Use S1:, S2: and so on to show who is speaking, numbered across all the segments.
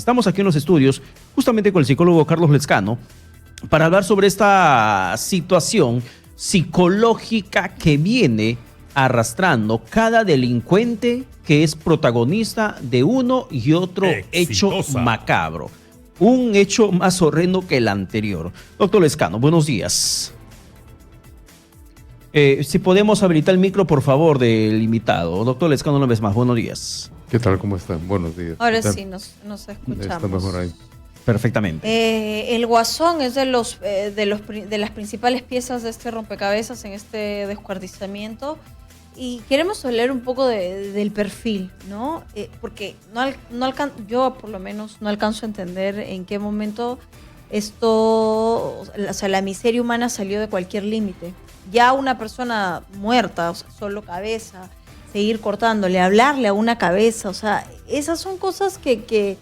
S1: Estamos aquí en los estudios justamente con el psicólogo Carlos Lezcano para hablar sobre esta situación psicológica que viene arrastrando cada delincuente que es protagonista de uno y otro hecho macabro. Un hecho más horrendo que el anterior. Doctor Lezcano, buenos días. Si podemos habilitar el micro, por favor, del invitado. Doctor Lezcano, una vez más, buenos días.
S2: ¿Qué tal? ¿Cómo están? Buenos días.
S3: Ahora sí, nos escuchamos.
S2: Está mejor ahí.
S1: Perfectamente.
S3: El Guasón es de las principales piezas de este rompecabezas en este descuartizamiento. Y queremos hablar un poco del perfil, ¿no? Porque yo por lo menos no alcanzo a entender en qué momento la miseria humana salió de cualquier límite. Ya una persona muerta, o sea, solo cabeza, seguir cortándole, hablarle a una cabeza, o sea, esas son cosas que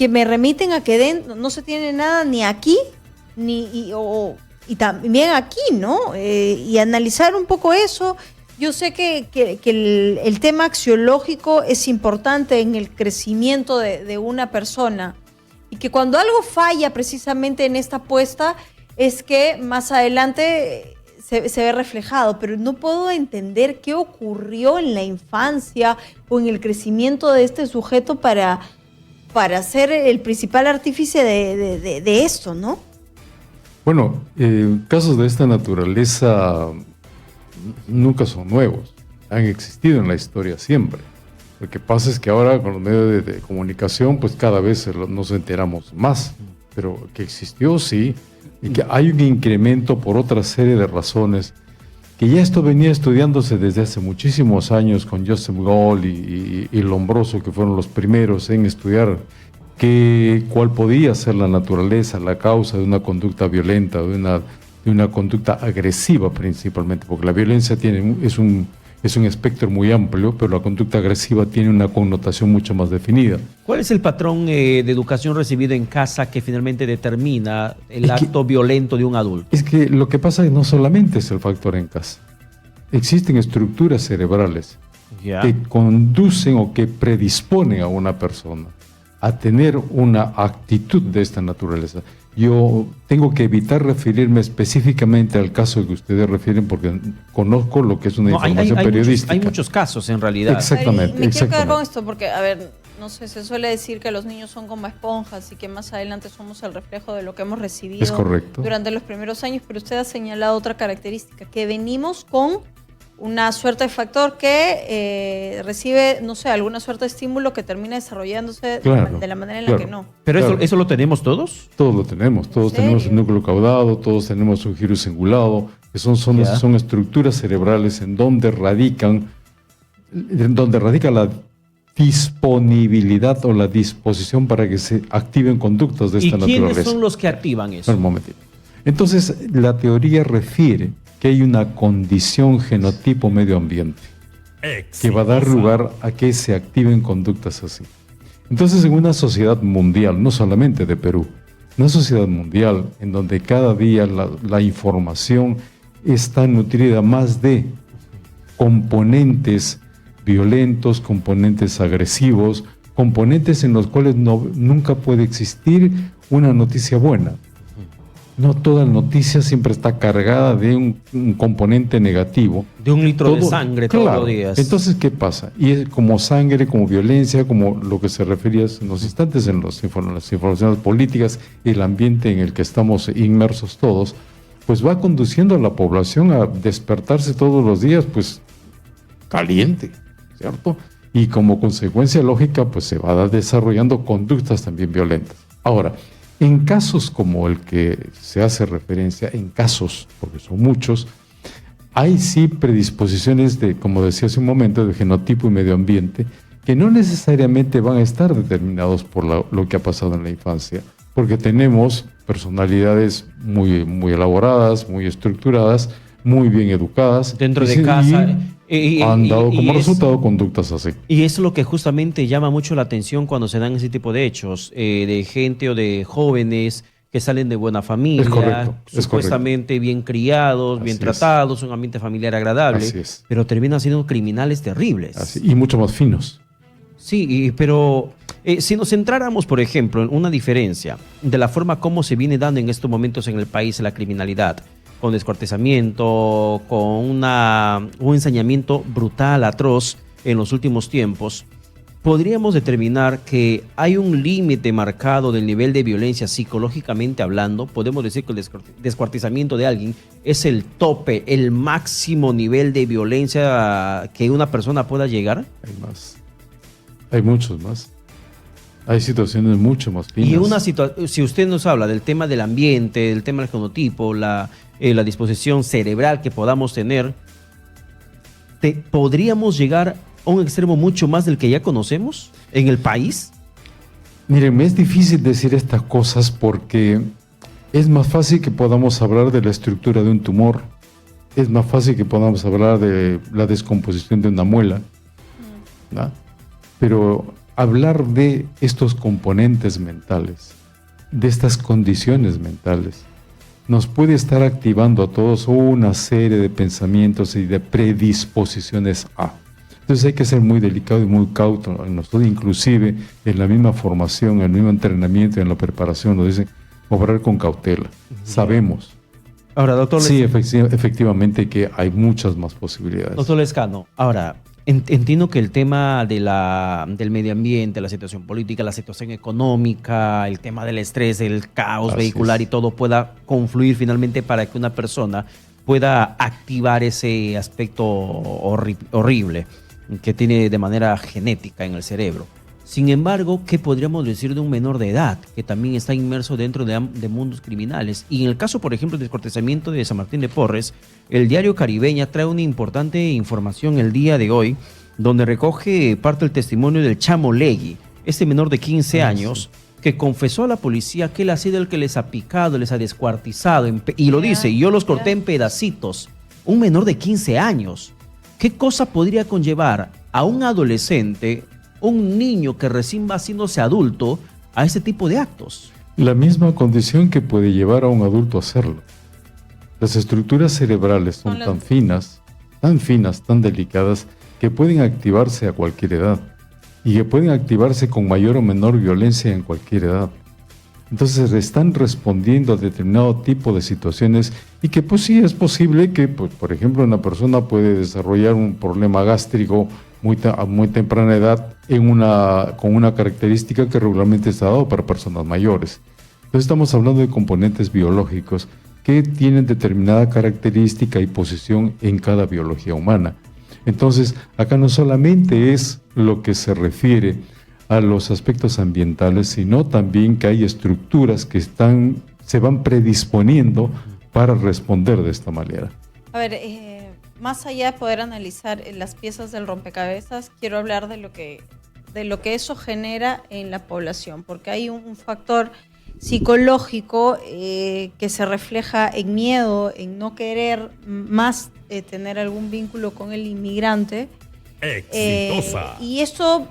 S3: me remiten a que no se tiene nada ni aquí, y también aquí, ¿no? Y analizar un poco eso. Yo sé que el tema axiológico es importante en el crecimiento de una persona y que cuando algo falla precisamente en esta apuesta es que más adelante se ve reflejado, pero no puedo entender qué ocurrió en la infancia o en el crecimiento de este sujeto para ser el principal artífice de esto, ¿no?
S2: Bueno, casos de esta naturaleza nunca son nuevos, han existido en la historia siempre. Lo que pasa es que ahora con los medios de comunicación pues cada vez nos enteramos más, pero que existió sí, y que hay un incremento por otra serie de razones, que ya esto venía estudiándose desde hace muchísimos años con Joseph Gall y Lombroso, que fueron los primeros en estudiar cuál podía ser la naturaleza, la causa de una conducta violenta, de una conducta agresiva principalmente, porque la violencia es un espectro muy amplio, pero la conducta agresiva tiene una connotación mucho más definida.
S1: ¿Cuál es el patrón de educación recibido en casa que finalmente determina el acto violento de un adulto?
S2: Es que lo que pasa no solamente es el factor en casa. Existen estructuras cerebrales que conducen o que predisponen a una persona a tener una actitud de esta naturaleza. Yo tengo que evitar referirme específicamente al caso que ustedes refieren porque conozco lo que es una información periodística.
S1: Hay muchos casos en realidad.
S2: Exactamente.
S3: Me quiero quedar con esto porque, a ver, no sé, se suele decir que los niños son como esponjas y que más adelante somos el reflejo de lo que hemos recibido durante los primeros años, pero usted ha señalado otra característica, que venimos con una suerte de factor que recibe, no sé, alguna suerte de estímulo que termina desarrollándose de la manera en la que no.
S1: ¿Pero eso lo tenemos todos?
S2: Todos lo tenemos, todos tenemos un núcleo caudado, todos tenemos un giro cingulado, que son estructuras cerebrales en donde radica la disponibilidad o la disposición para que se activen conductas de esta naturaleza.
S1: ¿Y quiénes son los que activan eso?
S2: Un momentito. Entonces, la teoría refiere que hay una condición genotipo medio ambiente que va a dar lugar a que se activen conductas así. Entonces, en una sociedad mundial, no solamente de Perú, una sociedad mundial en donde cada día la información está nutrida más de componentes violentos, componentes agresivos, componentes en los cuales nunca puede existir una noticia buena. No toda noticia siempre está cargada de un componente negativo.
S1: De un litro de sangre todos los días.
S2: Entonces, ¿qué pasa? Y es como sangre, como violencia, como lo que se refería en los instantes en las informaciones políticas y el ambiente en el que estamos inmersos todos, pues va conduciendo a la población a despertarse todos los días, pues, caliente, ¿cierto? Y como consecuencia lógica, pues se va desarrollando conductas también violentas. Ahora, en casos como el que se hace referencia, porque son muchos, hay sí predisposiciones como decía hace un momento, de genotipo y medio ambiente, que no necesariamente van a estar determinados por lo que ha pasado en la infancia, porque tenemos personalidades muy, muy elaboradas, muy estructuradas, muy bien educadas.
S1: Dentro de casa.
S2: Han dado como resultado conductas así.
S1: Y es lo que justamente llama mucho la atención cuando se dan ese tipo de hechos, de gente o de jóvenes que salen de buena familia, supuestamente bien criados, bien tratados, un ambiente familiar agradable, pero terminan siendo criminales terribles.
S2: Y mucho más finos.
S1: Sí, pero Si nos centráramos, por ejemplo, en una diferencia de la forma como se viene dando en estos momentos en el país la criminalidad, con descuartizamiento, con un ensañamiento brutal, atroz en los últimos tiempos, podríamos determinar que hay un límite marcado del nivel de violencia psicológicamente hablando. Podemos decir que el descuartizamiento de alguien es el tope, el máximo nivel de violencia que una persona pueda llegar.
S2: Hay más. Hay muchos más. Hay situaciones mucho más finas.
S1: Y si usted nos habla del tema del ambiente, del tema del genotipo, la disposición cerebral que podamos tener, ¿podríamos llegar a un extremo mucho más del que ya conocemos en el país?
S2: Miren, me es difícil decir estas cosas porque es más fácil que podamos hablar de la estructura de un tumor, es más fácil que podamos hablar de la descomposición de una muela, ¿no? Pero hablar de estos componentes mentales, de estas condiciones mentales, nos puede estar activando a todos una serie de pensamientos y de predisposiciones a. Entonces hay que ser muy delicado y muy cauto. Nosotros, inclusive en la misma formación, en el mismo entrenamiento, en la preparación, nos dicen obrar con cautela. Sabemos.
S1: Ahora, doctor
S2: Sí, efectivamente que hay muchas más posibilidades.
S1: Doctor Lezcano, ahora, entiendo que el tema del medio ambiente, la situación política, la situación económica, el tema del estrés, el caos vehicular y todo pueda confluir finalmente para que una persona pueda activar ese aspecto horrible que tiene de manera genética en el cerebro. Sin embargo, ¿qué podríamos decir de un menor de edad que también está inmerso dentro de mundos criminales? Y en el caso, por ejemplo, del descuartizamiento de San Martín de Porres, el diario Caribeña trae una importante información el día de hoy, donde recoge parte del testimonio del Chamo Legui, este menor de 15 años, que confesó a la policía que él ha sido el que les ha picado, les ha descuartizado, y lo dice, y yo los corté en pedacitos. Un menor de 15 años. ¿Qué cosa podría conllevar a un adolescente, un niño que recién va haciéndose adulto, a este tipo de actos?
S2: La misma condición que puede llevar a un adulto a hacerlo. Las estructuras cerebrales son tan finas, tan delicadas, que pueden activarse a cualquier edad y que pueden activarse con mayor o menor violencia en cualquier edad. Entonces están respondiendo a determinado tipo de situaciones y que pues sí es posible que, pues, por ejemplo, una persona puede desarrollar un problema gástrico a muy temprana edad con una característica que regularmente está dado para personas mayores. Entonces estamos hablando de componentes biológicos que tienen determinada característica y posición en cada biología humana. Entonces, acá no solamente es lo que se refiere a los aspectos ambientales, sino también que hay estructuras que se van predisponiendo para responder de esta manera.
S3: A ver, más allá de poder analizar las piezas del rompecabezas, quiero hablar de lo que eso genera en la población, porque hay un factor psicológico que se refleja en miedo, en no querer más tener algún vínculo con el inmigrante.
S4: Exitosa.
S3: Y eso,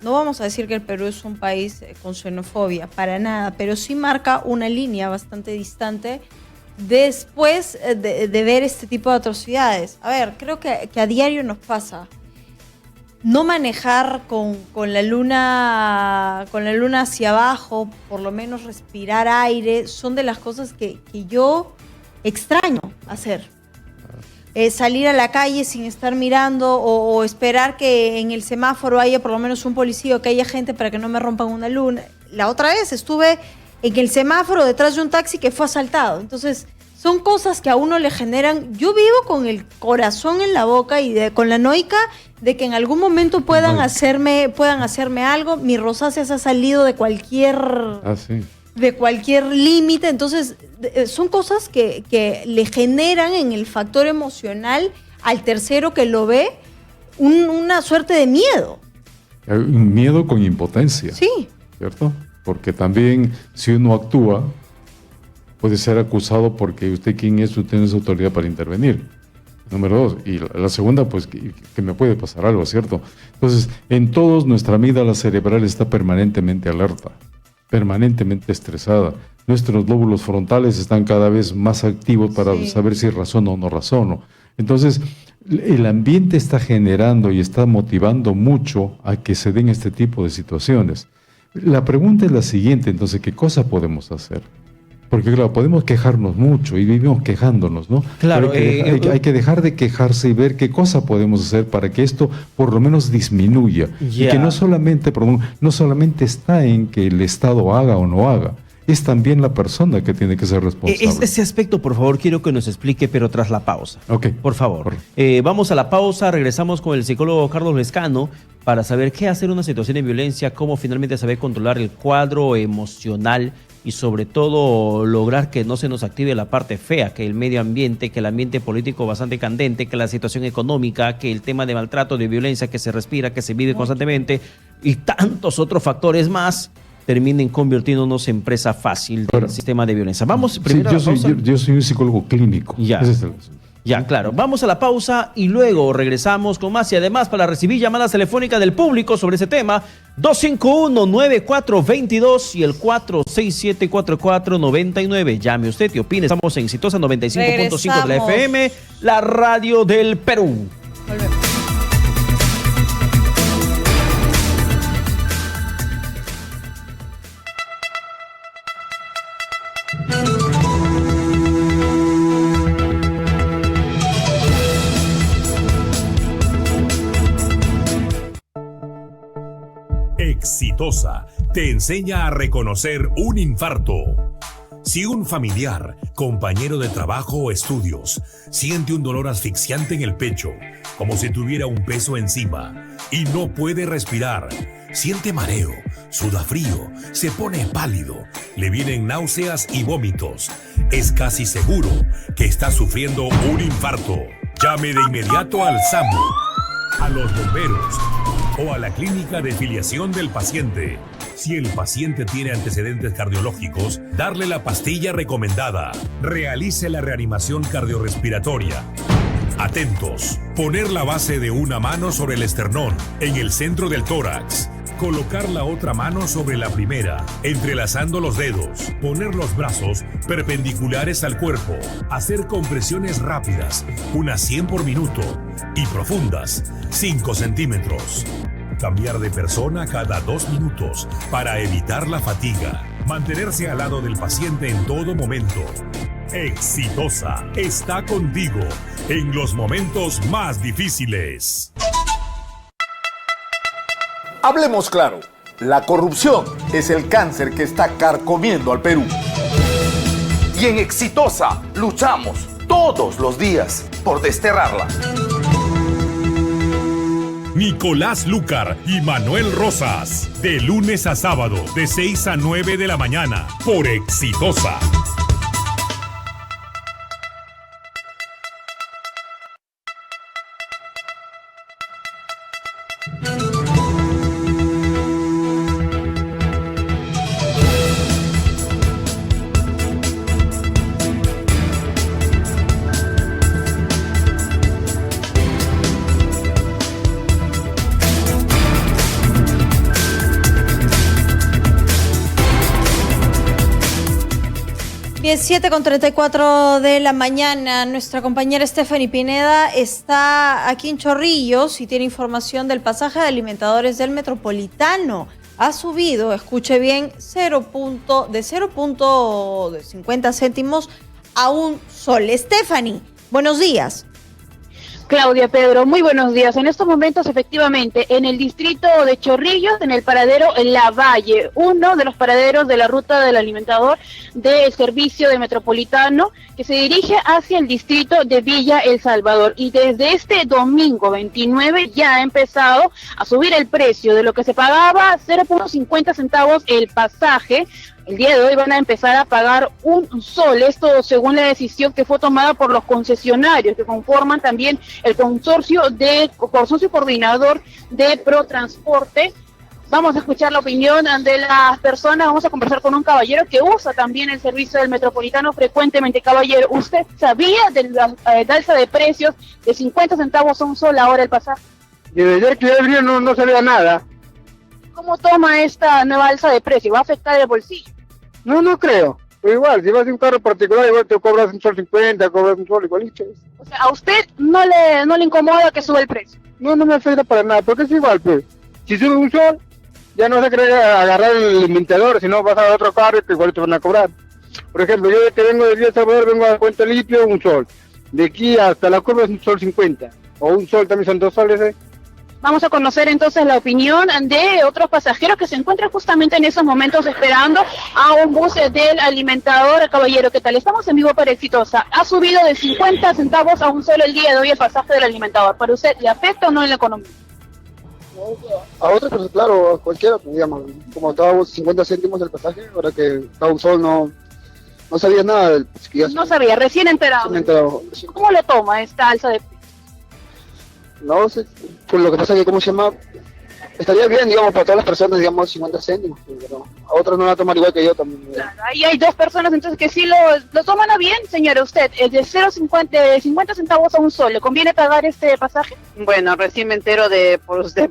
S3: no vamos a decir que el Perú es un país con xenofobia, para nada, pero sí marca una línea bastante distante después de ver este tipo de atrocidades. A ver, creo que a diario nos pasa. No manejar con la luna hacia abajo, por lo menos respirar aire, son de las cosas que yo extraño hacer. Salir a la calle sin estar mirando o esperar que en el semáforo haya por lo menos un policía o que haya gente para que no me rompan una luna. La otra vez estuve en el semáforo detrás de un taxi que fue asaltado. Entonces, son cosas que a uno le generan. Yo vivo con el corazón en la boca y con la noica de que en algún momento puedan hacerme algo. Mi rosácea se ha salido de cualquier límite. Entonces, son cosas que le generan en el factor emocional al tercero que lo ve una suerte de miedo.
S2: Un miedo con impotencia.
S3: Sí.
S2: ¿Cierto? Porque también si uno actúa, puede ser acusado porque usted quién es, usted no es autoridad para intervenir. Número 2. Y la segunda, pues que me puede pasar algo, ¿cierto? Entonces, en todos nuestra amígdala cerebral está permanentemente alerta, permanentemente estresada. Nuestros lóbulos frontales están cada vez más activos para saber si razono o no razono. Entonces, el ambiente está generando y está motivando mucho a que se den este tipo de situaciones. La pregunta es la siguiente, entonces, ¿qué cosa podemos hacer? Porque claro, podemos quejarnos mucho y vivimos quejándonos, ¿no?
S1: Claro,
S2: pero hay que dejar de quejarse y ver qué cosa podemos hacer para que esto por lo menos disminuya. Y que no solamente está en que el Estado haga o no haga, es también la persona que tiene que ser responsable.
S1: Ese aspecto, por favor, quiero que nos explique, pero tras la pausa.
S2: Ok.
S1: Por favor. Vamos a la pausa, regresamos con el psicólogo Carlos Lescano para saber qué hacer en una situación de violencia, cómo finalmente saber controlar el cuadro emocional y sobre todo lograr que no se nos active la parte fea, que el medio ambiente, que el ambiente político bastante candente, que la situación económica, que el tema de maltrato, de violencia que se respira, que se vive constantemente y tantos otros factores más terminen convirtiéndonos en presa fácil del sistema de violencia. Vamos primero a la pausa.
S2: Yo soy un psicólogo clínico.
S1: Ya.
S2: Ese es el asunto.
S1: Ya, claro. Vamos a la pausa y luego regresamos con más. Y además, para recibir llamadas telefónicas del público sobre ese tema, 251-9422 y el 467-4499. Llame usted y opine. Estamos en Exitosa 95.5 de la FM, la radio del Perú.
S3: Volvemos.
S4: Exitosa te enseña a reconocer un infarto. Si un familiar, compañero de trabajo o estudios siente un dolor asfixiante en el pecho, como si tuviera un peso encima, y no puede respirar, siente mareo, suda frío, se pone pálido, le vienen náuseas y vómitos, es casi seguro que está sufriendo un infarto. Llame de inmediato al SAMU, a los bomberos o a la clínica de filiación del paciente. Si el paciente tiene antecedentes cardiológicos, darle la pastilla recomendada. Realice la reanimación cardiorrespiratoria. Atentos. Poner la base de una mano sobre el esternón, en el centro del tórax. Colocar la otra mano sobre la primera, entrelazando los dedos. Poner los brazos perpendiculares al cuerpo. Hacer compresiones rápidas, unas 100 por minuto, y profundas, 5 centímetros. Cambiar de persona cada 2 minutos para evitar la fatiga. Mantenerse al lado del paciente en todo momento. Exitosa está contigo en los momentos más difíciles.
S5: Hablemos claro, la corrupción es el cáncer que está carcomiendo al Perú. Y en Exitosa luchamos todos los días por desterrarla.
S4: Nicolás Lucar y Manuel Rosas, de lunes a sábado, de 6 a 9 de la mañana, por Exitosa.
S3: Bien, 7:34 de la mañana. Nuestra compañera Stephanie Pineda está aquí en Chorrillos y tiene información del pasaje de alimentadores del Metropolitano. Ha subido, escuche bien, de 0.50 céntimos a un sol. Stephanie, buenos días.
S6: Claudia, Pedro, muy buenos días. En estos momentos, efectivamente, en el distrito de Chorrillos, en el paradero La Valle, uno de los paraderos de la ruta del alimentador del servicio de Metropolitano, que se dirige hacia el distrito de Villa El Salvador. Y desde este domingo 29 ya ha empezado a subir el precio de lo que se pagaba 0.50 centavos el pasaje. El día de hoy van a empezar a pagar un sol, esto según la decisión que fue tomada por los concesionarios que conforman también el consorcio coordinador de Protransporte. Vamos a escuchar la opinión de las personas, vamos a conversar con un caballero que usa también el servicio del Metropolitano frecuentemente. Caballero, ¿usted sabía de la alza de precios de 50 centavos a un sol ahora el pasaje?
S7: Desde que yo no sabía nada.
S6: ¿Cómo toma esta nueva alza de precio? ¿Va a afectar el bolsillo?
S7: No creo. Pero igual, si vas en un carro particular, igual te cobras un sol 50, cobras un sol igualito.
S6: O sea, a usted no le incomoda que suba el precio.
S7: No, no me afecta para nada, porque es igual, pues. Si sube un sol, ya no vas a querer agarrar el limitador, sino vas a otro carro y que igual te van a cobrar. Por ejemplo, yo de que vengo de Villa Salvador, vengo a Puente Limpio, un sol. De aquí hasta la curva es un sol 50. O un sol también son 2 soles, ¿eh?
S6: Vamos a conocer entonces la opinión de otros pasajeros que se encuentran justamente en esos momentos esperando a un bus del alimentador. Caballero, ¿qué tal? Estamos en vivo para Exitosa. Ha subido de 50 centavos a un solo el día de hoy el pasaje del alimentador. ¿Para usted le afecta o no en la economía?
S8: A otros, pues claro, a cualquiera, pues, digamos, como estábamos 50 céntimos el pasaje, ahora que está un sol no sabía nada del pues, que ya
S6: No sabía, recién enterado.
S8: se me enteraba.
S6: ¿Cómo lo toma esta alza de precios?
S8: No sé, pues lo que pasa es que, ¿cómo se llama? Estaría bien, digamos, para todas las personas, digamos, 50 céntimos, pero a otros no la toman igual que yo también.
S6: Claro, ahí hay dos personas entonces que sí lo toman a bien, señora. Usted, es de 50 centavos a un sol, ¿le conviene pagar este pasaje?
S9: Bueno, recién me entero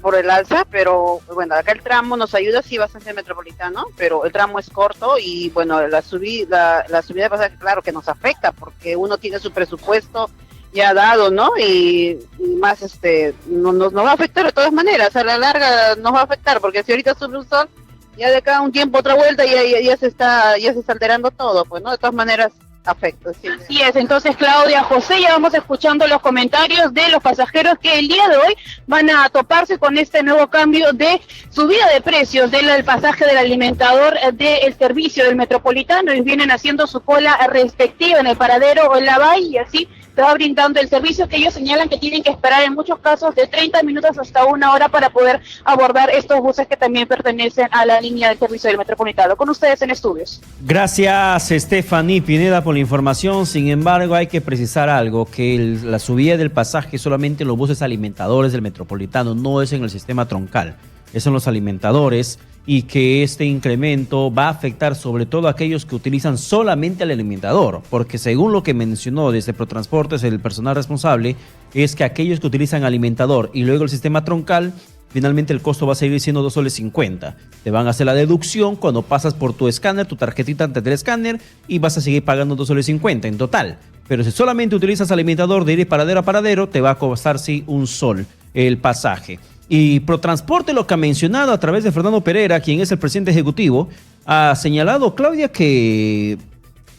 S9: por el alza, pero bueno, acá el tramo nos ayuda, sí, bastante metropolitano, pero el tramo es corto y bueno, la subida de pasaje, claro que nos afecta, porque uno tiene su presupuesto ya dado, ¿no? Y más nos va a afectar de todas maneras, a la larga nos va a afectar, porque si ahorita sube un sol, ya de cada un tiempo otra vuelta ya se está alterando todo, pues, ¿no? De todas maneras afecta. Sí.
S6: Así es, entonces Claudia, José, ya vamos escuchando los comentarios de los pasajeros que el día de hoy van a toparse con este nuevo cambio de subida de precios del pasaje del alimentador del servicio del Metropolitano y vienen haciendo su cola respectiva en el paradero o en la bahía y así se va brindando el servicio que ellos señalan que tienen que esperar en muchos casos de 30 minutos hasta 1 hora para poder abordar estos buses que también pertenecen a la línea del servicio del Metropolitano. Con ustedes en estudios.
S1: Gracias, Stephanie Pineda, por la información. Sin embargo, hay que precisar algo, que la subida del pasaje solamente en los buses alimentadores del Metropolitano, no es en el sistema troncal, es en los alimentadores, y que este incremento va a afectar sobre todo a aquellos que utilizan solamente el alimentador, porque según lo que mencionó desde Protransportes el personal responsable, es que aquellos que utilizan alimentador y luego el sistema troncal, finalmente el costo va a seguir siendo 2 soles 50. Te van a hacer la deducción cuando pasas por tu escáner, tu tarjetita antes del escáner, y vas a seguir pagando 2 soles 50 en total. Pero si solamente utilizas alimentador de ir paradero a paradero, te va a costar sí 1 sol el pasaje. Y Protransporte, lo que ha mencionado a través de Fernando Pereira, quien es el presidente ejecutivo, ha señalado, Claudia, que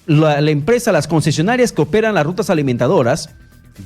S1: la empresa, las concesionarias que operan las rutas alimentadoras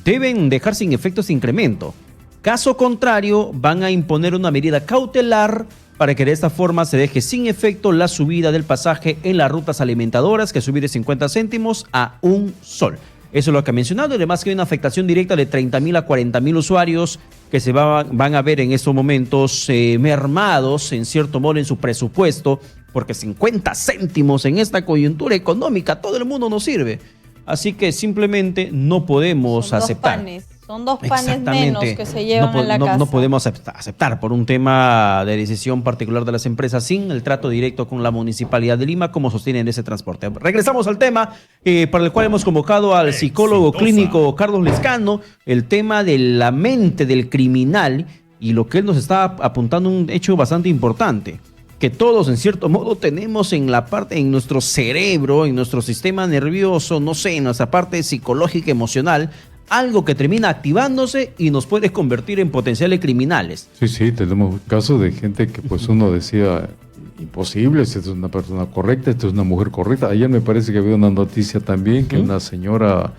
S1: deben dejar sin efecto este incremento. Caso contrario, van a imponer una medida cautelar para que de esta forma se deje sin efecto la subida del pasaje en las rutas alimentadoras, que subir de 50 céntimos a 1 sol. Eso es lo que ha mencionado, y además que hay una afectación directa de 30,000 a 40,000 usuarios que se van a ver en estos momentos mermados, en cierto modo, en su presupuesto, porque 50 céntimos en esta coyuntura económica, todo el mundo nos sirve. Así que simplemente no podemos aceptar.
S3: Son 2 panes menos que se llevan a la casa.
S1: No podemos aceptar por un tema de decisión particular de las empresas sin el trato directo con la Municipalidad de Lima, como sostienen ese transporte. Regresamos al tema para el cual hemos convocado al psicólogo clínico Carlos Lezcano, el tema de la mente del criminal, y lo que él nos está apuntando, un hecho bastante importante, que todos en cierto modo tenemos en nuestro cerebro, en nuestro sistema nervioso, no sé, en nuestra parte psicológica, emocional, algo que termina activándose y nos puede convertir en potenciales criminales.
S2: Sí, tenemos casos de gente que pues uno decía, imposible, esta es una persona correcta, esta es una mujer correcta. Ayer me parece que había una noticia también que una señora,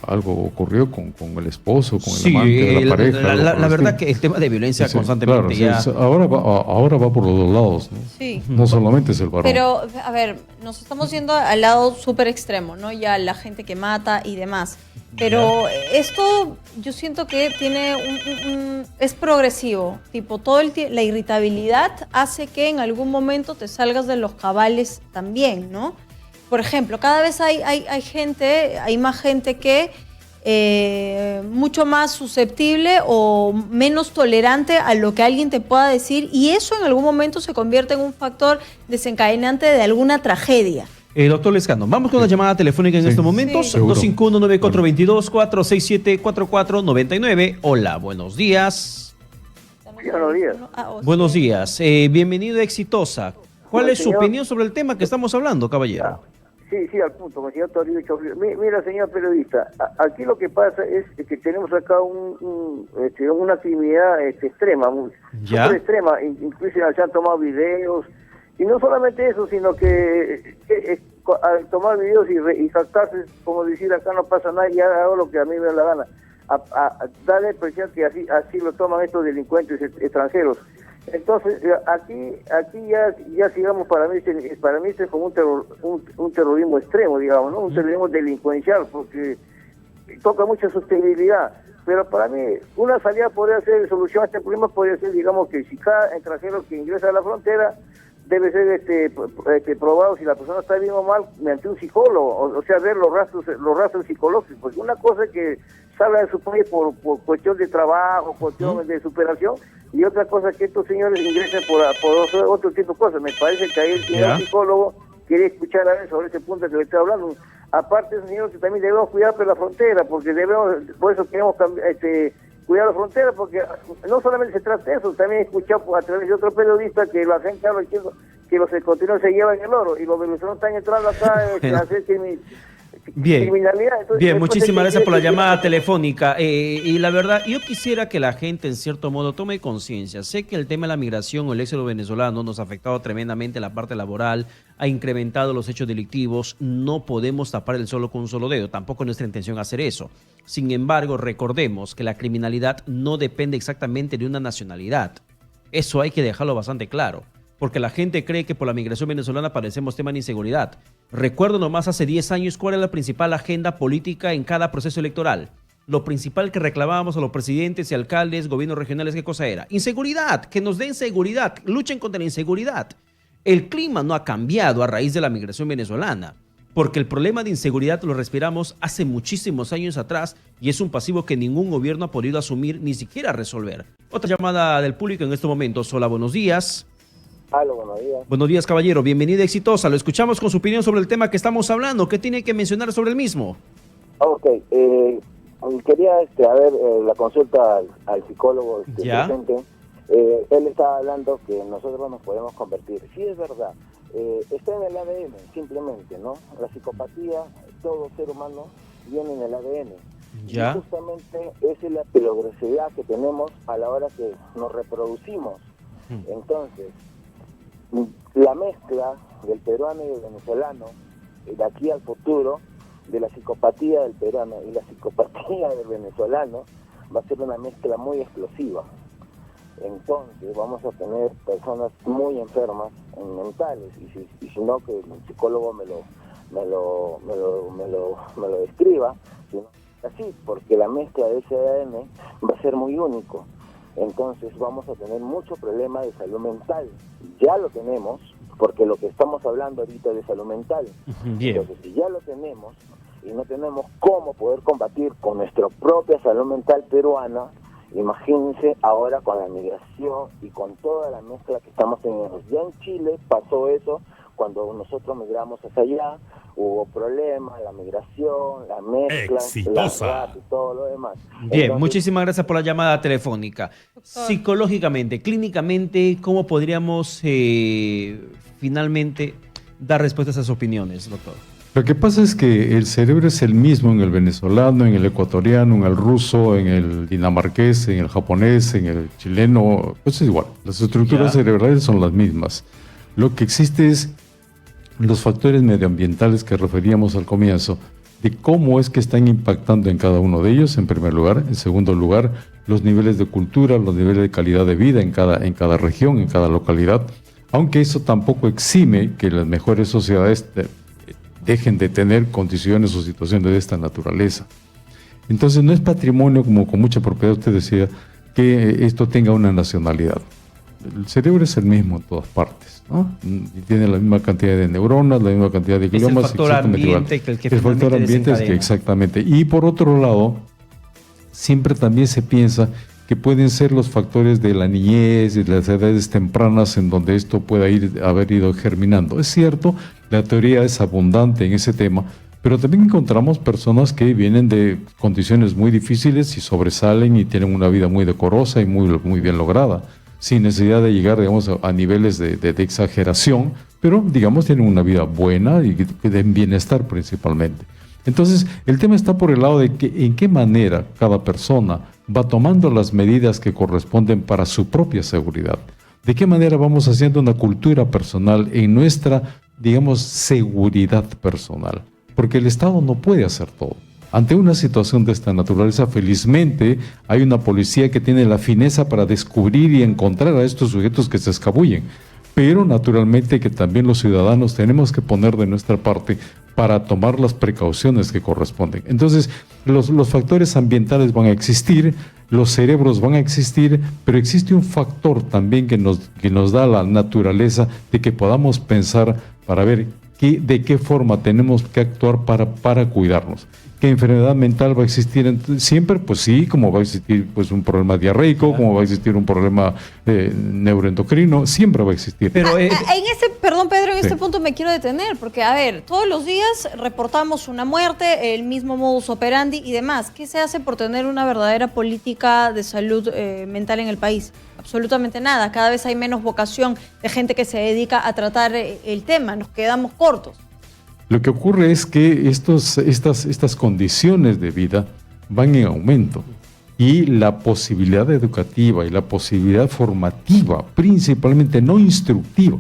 S2: algo ocurrió con el esposo, con el amante de la pareja.
S1: La verdad que el tema de violencia constantemente
S2: claro, ahora va por los dos lados, ¿no?
S3: Sí.
S2: No solamente es el varón.
S3: Pero, a ver, nos estamos yendo al lado súper extremo, ¿no? Ya la gente que mata y demás. Pero esto yo siento que tiene es progresivo. Tipo, la irritabilidad hace que en algún momento te salgas de los cabales también, ¿no? Por ejemplo, cada vez hay más gente que mucho más susceptible o menos tolerante a lo que alguien te pueda decir, y eso en algún momento se convierte en un factor desencadenante de alguna tragedia.
S1: Doctor Lezcano, vamos con una llamada telefónica en estos momentos. 251-9422-467-4499. Hola, buenos días.
S7: Buenos días.
S1: Buenos días. Bienvenido a Exitosa. ¿Cuál es su opinión sobre el tema que estamos hablando, caballero?
S10: Sí, al punto, con el señor Toribio Chorrillos. Mira, señor periodista, aquí lo que pasa es que tenemos acá una actividad extrema, súper extrema, incluso se han tomado videos, y no solamente eso, sino que al tomar videos y jactarse, como decir, acá no pasa nada, y hago lo que a mí me da la gana, a dar la impresión que así lo toman estos delincuentes extranjeros. Entonces, aquí ya sigamos, para mí es como un terrorismo extremo, digamos, ¿no? Un terrorismo delincuencial, porque toca mucha sostenibilidad. Pero para mí, una salida podría ser, solución a este problema podría ser, digamos, que si cada extranjero que ingresa a la frontera debe ser probado si la persona está bien o mal mediante un psicólogo, o sea, ver los rastros psicológicos. Porque una cosa es que salga de su país por cuestión de trabajo, cuestión de superación, y otra cosa que estos señores ingresen por otro tipo de cosas. Me parece que ahí el señor psicólogo quiere escuchar a él sobre ese punto que le estoy hablando. Aparte, señor, que también debemos cuidar por la frontera, porque por eso queremos cuidar la frontera, porque no solamente se trata de eso, también he escuchado a través de otro periodista que la gente habla diciendo que los ecuatorianos se llevan el oro y los venezolanos están entrando acá a hacer criminalidad. Entonces,
S1: bien, muchísimas gracias por la llamada telefónica. Y la verdad, yo quisiera que la gente en cierto modo tome conciencia. Sé que el tema de la migración o el éxodo venezolano nos ha afectado tremendamente la parte laboral, ha incrementado los hechos delictivos. No podemos tapar el sol con un solo dedo, tampoco es nuestra intención hacer eso. Sin embargo, recordemos que la criminalidad no depende exactamente de una nacionalidad. Eso hay que dejarlo bastante claro, porque la gente cree que por la migración venezolana padecemos tema de inseguridad. Recuerdo nomás hace 10 años cuál era la principal agenda política en cada proceso electoral. Lo principal que reclamábamos a los presidentes y alcaldes, gobiernos regionales, ¿qué cosa era? Inseguridad, que nos den seguridad, luchen contra la inseguridad. El clima no ha cambiado a raíz de la migración venezolana, porque el problema de inseguridad lo respiramos hace muchísimos años atrás y es un pasivo que ningún gobierno ha podido asumir ni siquiera resolver. Otra llamada del público en estos momentos. Hola, buenos días.
S11: Hola, buenos días.
S1: Buenos días, caballero. Bienvenida, Exitosa. Lo escuchamos con su opinión sobre el tema que estamos hablando. ¿Qué tiene que mencionar sobre el mismo?
S11: Ok. Quería la consulta al psicólogo presente. Él estaba hablando que nosotros nos podemos convertir. Sí, es verdad. Está en el ADN, simplemente, ¿no? La psicopatía, todo ser humano viene en el ADN.
S1: ¿Ya?
S11: Y justamente esa es la peligrosidad que tenemos a la hora que nos reproducimos. Entonces, la mezcla del peruano y del venezolano, de aquí al futuro, de la psicopatía del peruano y la psicopatía del venezolano, va a ser una mezcla muy explosiva. Entonces vamos a tener personas muy enfermas mentales, y si no, que el psicólogo me lo describa, sino así, porque la mezcla de ese ADN va a ser muy único. Entonces vamos a tener mucho problema de salud mental. Ya lo tenemos, porque lo que estamos hablando ahorita es de salud mental.
S1: Bien.
S11: Entonces, si ya lo tenemos y no tenemos cómo poder combatir con nuestra propia salud mental peruana, imagínense ahora con la migración y con toda la mezcla que estamos teniendo. Ya en Chile pasó eso, cuando nosotros migramos hacia allá, hubo problemas, la migración, la mezcla,
S4: Exitosa.
S11: la RAP y todo lo demás.
S1: Bien,
S11: Entonces,
S1: muchísimas gracias por la llamada telefónica. Psicológicamente, clínicamente, ¿cómo podríamos finalmente dar respuesta a esas opiniones, doctor?
S2: Lo que pasa es que el cerebro es el mismo en el venezolano, en el ecuatoriano, en el ruso, en el dinamarqués, en el japonés, en el chileno, pues es igual. Las estructuras cerebrales son las mismas. Lo que existe es los factores medioambientales que referíamos al comienzo, de cómo es que están impactando en cada uno de ellos, en primer lugar. En segundo lugar, los niveles de cultura, los niveles de calidad de vida en cada región, en cada localidad. Aunque eso tampoco exime que las mejores sociedades dejen de tener condiciones o situaciones de esta naturaleza. Entonces no es patrimonio, como con mucha propiedad usted decía, que esto tenga una nacionalidad. El cerebro es el mismo en todas partes, ¿no? Y tiene la misma cantidad de neuronas, la misma cantidad de gliomas.
S1: Es el factor ambiente
S2: el factor ambiente es que exactamente. Y por otro lado, siempre también se piensa que pueden ser los factores de la niñez y de las edades tempranas en donde esto pueda haber ido germinando. Es cierto, la teoría es abundante en ese tema, pero también encontramos personas que vienen de condiciones muy difíciles y sobresalen y tienen una vida muy decorosa y muy bien lograda, sin necesidad de llegar, digamos, a niveles de exageración, pero digamos tienen una vida buena y que den bienestar principalmente. Entonces, el tema está por el lado de que en qué manera cada persona va tomando las medidas que corresponden para su propia seguridad. De qué manera vamos haciendo una cultura personal en nuestra, digamos, seguridad personal. Porque el Estado no puede hacer todo. Ante una situación de esta naturaleza, felizmente, hay una policía que tiene la fineza para descubrir y encontrar a estos sujetos que se escabullen. Pero naturalmente que también los ciudadanos tenemos que poner de nuestra parte para tomar las precauciones que corresponden. Entonces, los factores ambientales van a existir, los cerebros van a existir, pero existe un factor también que nos da la naturaleza de que podamos pensar para ver de qué forma tenemos que actuar para cuidarnos. ¿Qué enfermedad mental va a existir siempre? Pues sí, como va a existir pues, un problema diarreico, como va a existir un problema neuroendocrino, siempre va a existir.
S1: Pero,
S3: Perdón, Pedro, en
S2: Sí.
S3: este punto me quiero detener, porque, a ver, todos los días reportamos una muerte, el mismo modus operandi y demás. ¿Qué se hace por tener una verdadera política de salud mental en el país? Absolutamente nada. Cada vez hay menos vocación de gente que se dedica a tratar el tema. Nos quedamos cortos.
S2: Lo que ocurre es que estas condiciones de vida van en aumento y la posibilidad educativa y la posibilidad formativa, principalmente no instructiva.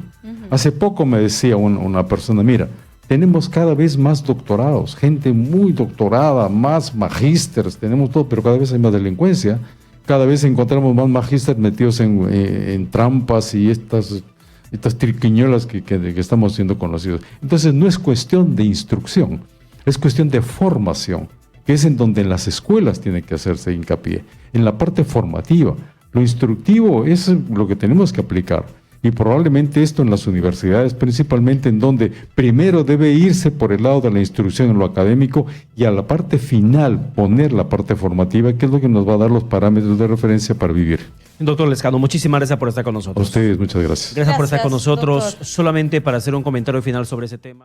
S2: Hace poco me decía una persona, mira, tenemos cada vez más doctorados, gente muy doctorada, más magísteres, tenemos todo, pero cada vez hay más delincuencia, cada vez encontramos más magísteres metidos en trampas y estas triquiñuelas que estamos siendo conocidos. Entonces no es cuestión de instrucción, es cuestión de formación, que es en donde en las escuelas tiene que hacerse hincapié, en la parte formativa. Lo instructivo es lo que tenemos que aplicar y probablemente esto en las universidades, principalmente en donde primero debe irse por el lado de la instrucción en lo académico y a la parte final poner la parte formativa, que es lo que nos va a dar los parámetros de referencia para vivir.
S1: Doctor Lezcano, muchísimas gracias por estar con
S2: A
S1: nosotros.
S2: ustedes, muchas gracias.
S1: Gracias por estar con
S3: Gracias,
S1: nosotros.
S3: doctor.
S1: Solamente para hacer un comentario final sobre ese tema.